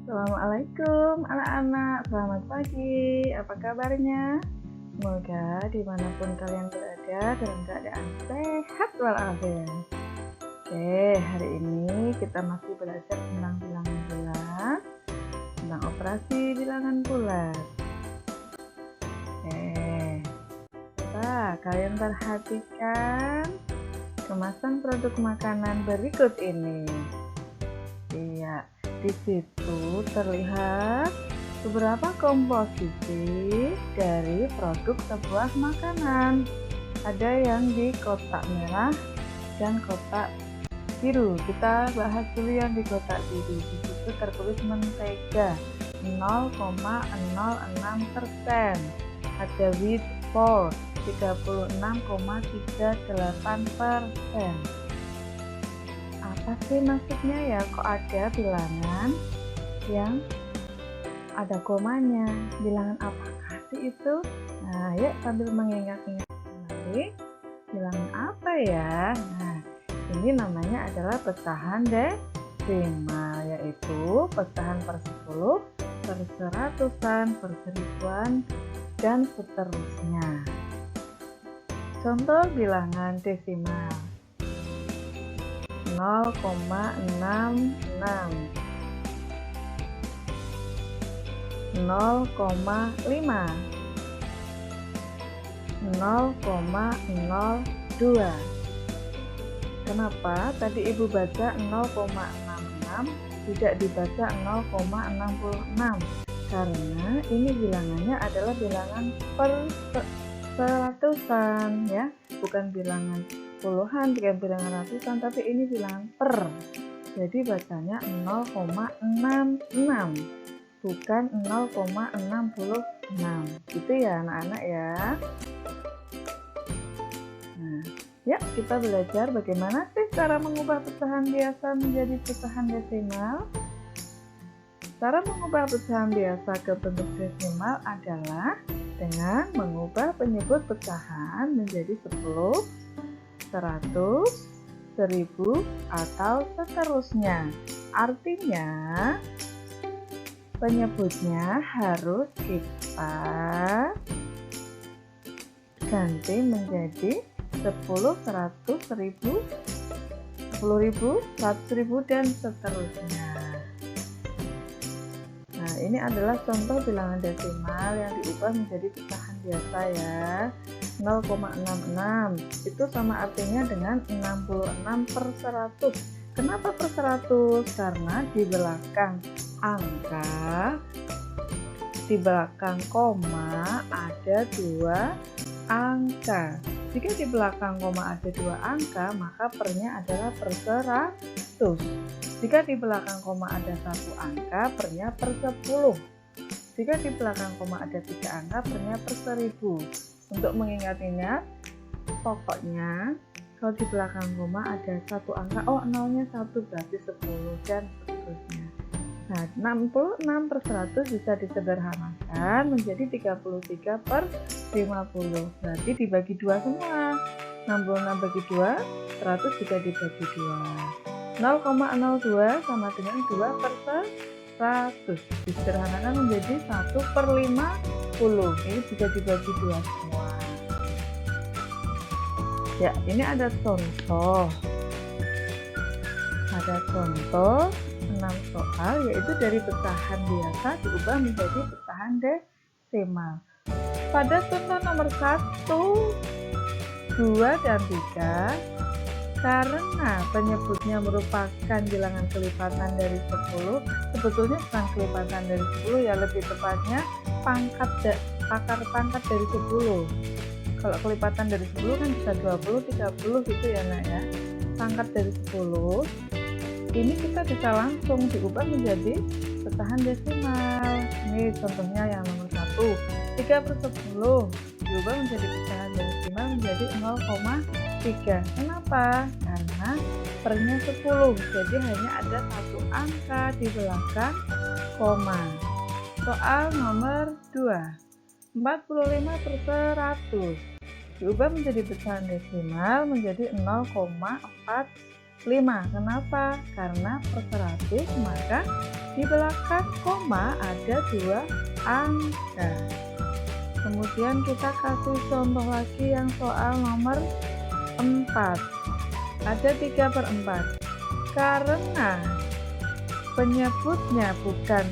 Assalamualaikum anak-anak, selamat pagi, apa kabarnya? Semoga dimanapun kalian berada dalam keadaan sehat walafiat. Oke, hari ini kita masih belajar tentang bilangan bulat, tentang operasi bilangan bulat. Coba kalian perhatikan kemasan produk makanan berikut ini. Iya, di situ terlihat beberapa komposisi dari produk sebuah makanan. Ada yang di kotak merah dan kotak biru. Kita bahas dulu yang di kotak biru. Di situ tertulis mentega 0,06%. Ada wheat flour 36,38%. Apa sih maksudnya ya, kok ada bilangan yang ada komanya? Bilangan apakah sih itu? Nah, yuk sambil mengingat-ingat kembali, bilangan apa ya? Nah, ini namanya adalah pecahan desimal, yaitu pecahan per 10, per seratusan, per seribuan, dan seterusnya. Contoh bilangan desimal 0,66, 0,5, 0,02. Kenapa tadi ibu baca 0,66 tidak dibaca 0,66? Karena ini bilangannya adalah bilangan per seratusan ya, bukan bilangan puluhan, bukan bilangan ratusan, tapi ini bilangan per. Jadi bacanya 0,66 bukan 0,66. Gitu ya anak-anak ya. Nah, ya kita belajar bagaimana sih cara mengubah pecahan biasa menjadi pecahan desimal. Cara mengubah pecahan biasa ke bentuk desimal adalah dengan mengubah penyebut pecahan menjadi 10, 100, 1000, atau seterusnya. Artinya penyebutnya harus kita ganti menjadi 10, 100, 1000, 10.000, 100.000, dan seterusnya. Nah, ini adalah contoh bilangan desimal yang diubah menjadi pecahan biasa ya. 0,66 itu sama artinya dengan 66 per 100. Kenapa per 100? Karena di belakang angka, di belakang koma ada 2 angka. Jika di belakang koma ada 2 angka, maka pernya adalah per 100. Jika di belakang koma ada 1 angka, pernya per 10. Jika di belakang koma ada 3 angka, pernya per 1000. Untuk mengingat-ingat, pokoknya kalau di belakang koma ada 1 angka, nolnya 1 berarti 10 dan seterusnya. Nah, 66 per 100 bisa disederhanakan menjadi 33 per 50. Berarti dibagi 2 semua. 66 bagi 2, 100 juga dibagi 2. 0,02 sama dengan 2 per 100. Disederhanakan menjadi 1 per 50. Ini juga dibagi 2 semua. Ya, ini ada contoh. Ada contoh 6 soal, yaitu dari pecahan biasa diubah menjadi pecahan desimal. Pada contoh nomor 1, 2, dan 3, karena penyebutnya merupakan bilangan kelipatan dari 10, sebetulnya bukan kelipatan dari 10 ya, lebih tepatnya akar pangkat dari 10. Kalau kelipatan dari 10 kan bisa 20, 30 gitu ya nak ya. Pangkat dari 10 ini kita bisa langsung diubah menjadi pecahan desimal. Ini contohnya yang nomor 1, 3 per 10 diubah menjadi pecahan desimal menjadi 0,3. Kenapa? Karena pernya 10, jadi hanya ada 1 angka di belakang koma. Soal nomor 2, 45 per 100 diubah menjadi pecahan desimal menjadi 0,4 Kenapa? Karena per 100 maka di belakang koma ada 2 angka. Kemudian kita kasih contoh lagi yang soal nomor 4. Ada 3/4. Karena penyebutnya bukan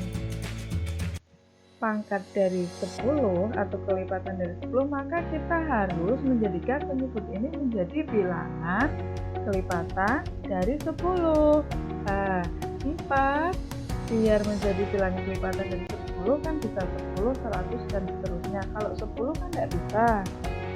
pangkat dari 10 atau kelipatan dari 10, maka kita harus menjadikan penyebut ini menjadi bilangan kelipatan dari 10. 4 biar menjadi bilangan kelipatan dari 10 kan bisa 10, 100 dan seterusnya. Kalau 10 kan tidak bisa.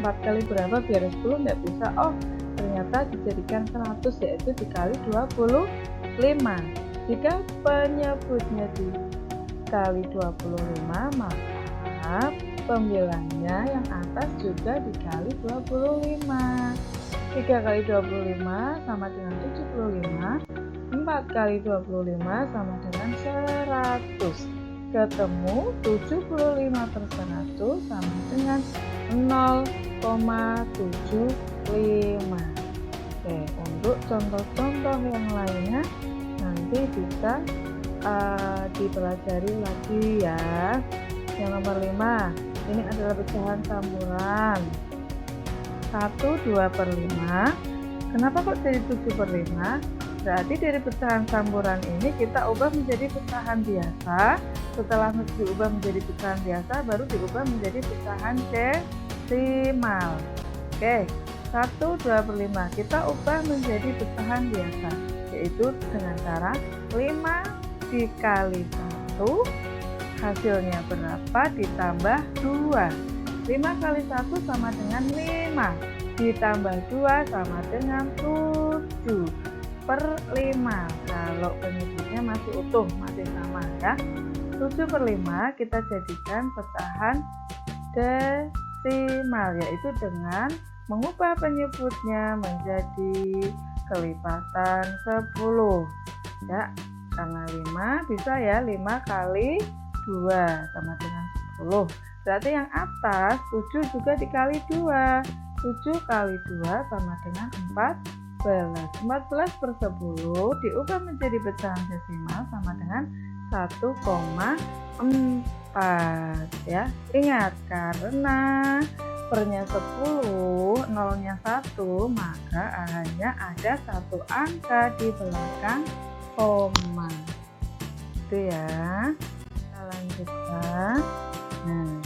4 kali berapa biar 10 tidak bisa. Oh, ternyata dijadikan 100, yaitu dikali 25. Jika penyebutnya dikali 25, maka pembilangnya yang atas juga dikali 25. 3 kali 25 sama dengan 75. 4 kali 25 sama dengan 100. Ketemu 75/100 sama dengan 0,75. Oke, untuk contoh-contoh yang lainnya nanti bisa dipelajari lagi ya. Yang nomor 5, ini adalah pecahan campuran. 1 2/5. Kenapa kok jadi 7/5? Berarti dari pecahan campuran ini kita ubah menjadi pecahan biasa. Setelah diubah menjadi pecahan biasa, baru diubah menjadi pecahan desimal. Oke, 1 2/5 kita ubah menjadi pecahan biasa, yaitu dengan cara 5 dikali 1, hasilnya berapa ditambah 2. 5 kali 1 sama dengan 5, ditambah 2 sama dengan 7/5. Kalau penyebutnya masih utuh, masih sama ya. 7/5 kita jadikan pecahan desimal, yaitu dengan mengubah penyebutnya menjadi kelipatan 10 ya. Karena 5 bisa ya, 5 kali 2 sama dengan 10. Berarti yang atas 7 juga dikali 2. 7 kali 2 sama dengan 14. 14/10 diubah menjadi pecahan desimal sama dengan 1,4 ya. Ingat, karena pernya 10, nolnya 1, maka hanya ada 1 angka di belakang koma. Itu ya. Kita lanjutkan. Nah,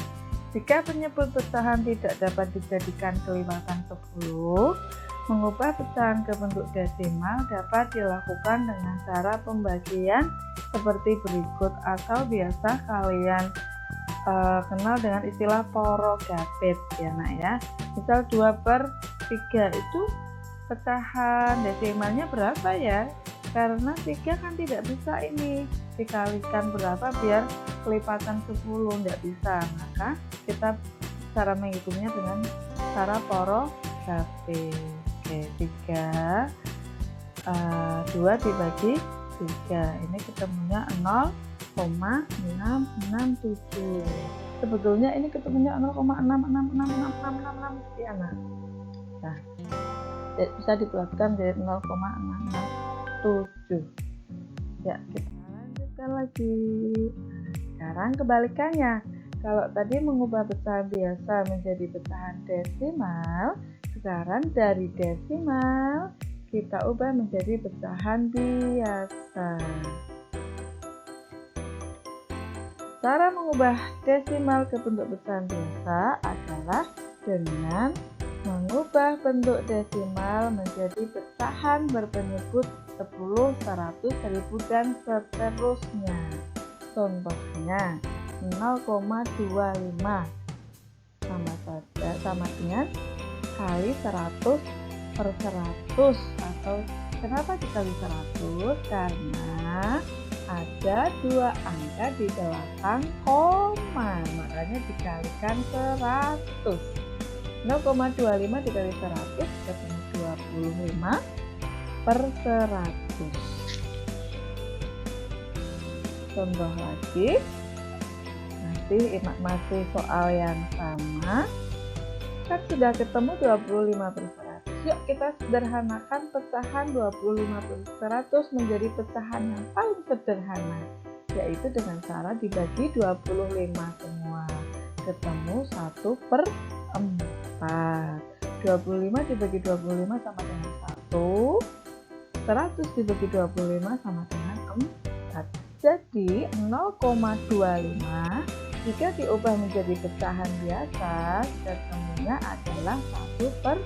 jika penyebut pecahan tidak dapat dijadikan kelipatan 10, mengubah pecahan ke bentuk desimal dapat dilakukan dengan cara pembagian seperti berikut, atau biasa kalian kenal dengan istilah porogapit ya nak ya. Misal 2/3 itu pecahan desimalnya berapa ya? Karena 3 kan tidak bisa ini dikalikan berapa biar kelipatan 10, tidak bisa. Maka kita cara menghitungnya dengan cara porogapit. Oke, 2 dibagi 3, ini ketemunya 0,6667. Sebetulnya ini ketemunya 0,666666 sekian. Nah, bisa dibuatkan jadi 0,667. Ya, kita lanjutkan lagi. Sekarang kebalikannya. Kalau tadi mengubah pecahan biasa menjadi pecahan desimal, sekarang dari desimal kita ubah menjadi pecahan biasa. Cara mengubah desimal ke bentuk pecahan biasa adalah dengan mengubah bentuk desimal menjadi pecahan berpenyebut 10, 100, 1000 dan seterusnya. Contohnya 0,25 sama dengan kali 100/100, atau kenapa dikali 100? Karena ada 2 angka di belakang koma, makanya dikalikan 100. 0,25 dikali 100 ketemu 25/100. Contoh lagi, masih soal yang sama. Kan sudah ketemu 25/100. Yuk kita sederhanakan pecahan 25/100 menjadi pecahan yang paling sederhana, yaitu dengan cara dibagi 25 semua. Ketemu 1/4. 25 dibagi 25 sama dengan 1. 100 dibagi 25 sama dengan 4. Jadi 0,25 jika diubah menjadi pecahan biasa, ketemunya adalah 1/4.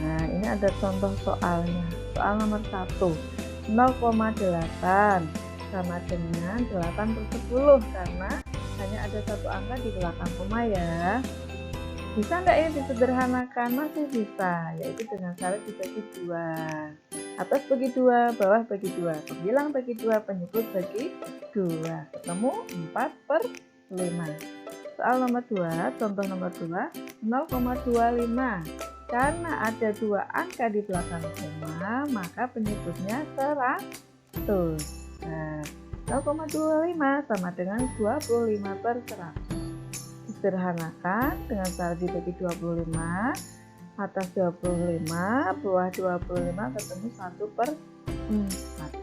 Nah, ini ada contoh soalnya. Soal nomor 1. 0,8 sama dengan 8/10 karena hanya ada satu angka di belakang koma ya. Bisa nggak ini disederhanakan? Masih bisa, yaitu dengan cara dibagi 2. Atas bagi 2, bawah bagi 2, pembilang bagi 2, penyebut bagi 2. Ketemu 4/5. Soal nomor 2, contoh nomor 2, 0,25. Karena ada 2 angka di belakang koma, maka penyebutnya 100. Nah, 0,25 sama dengan 25/100. Disederhanakan dengan cara dibagi 25, atas 25, bawah 25 ketemu 1/4.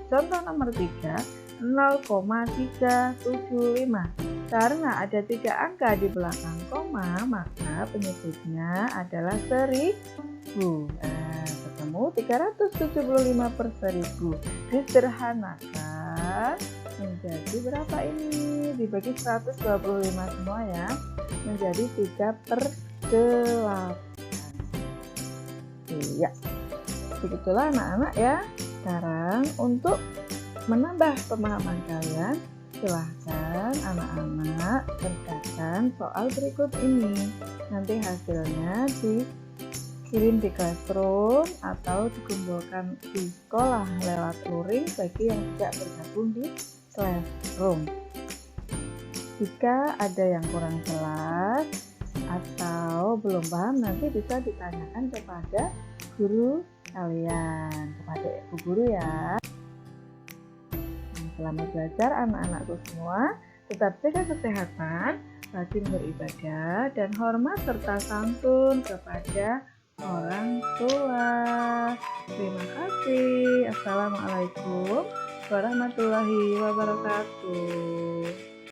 Contoh nomor 3, 0,375. Karena ada 3 angka di belakang koma, maka penyebutnya adalah 1000. Nah, ketemu 375/1000. Disederhanakan menjadi berapa ini? Dibagi 125 semua ya, menjadi 3/8. Iya, begitulah anak-anak ya. Sekarang untuk menambah pemahaman kalian, silahkan anak-anak kerjakan soal berikut ini. Nanti hasilnya dikirim di classroom atau dikumpulkan di sekolah lewat luring bagi yang tidak bergabung di classroom. Jika ada yang kurang jelas atau belum paham, nanti bisa ditanyakan kepada guru kalian, kepada ibu guru ya. Selamat belajar anak-anakku semua. Tetap jaga kesehatan, rajin beribadah, dan hormat serta santun kepada orang tua. Terima kasih. Assalamualaikum warahmatullahi wabarakatuh.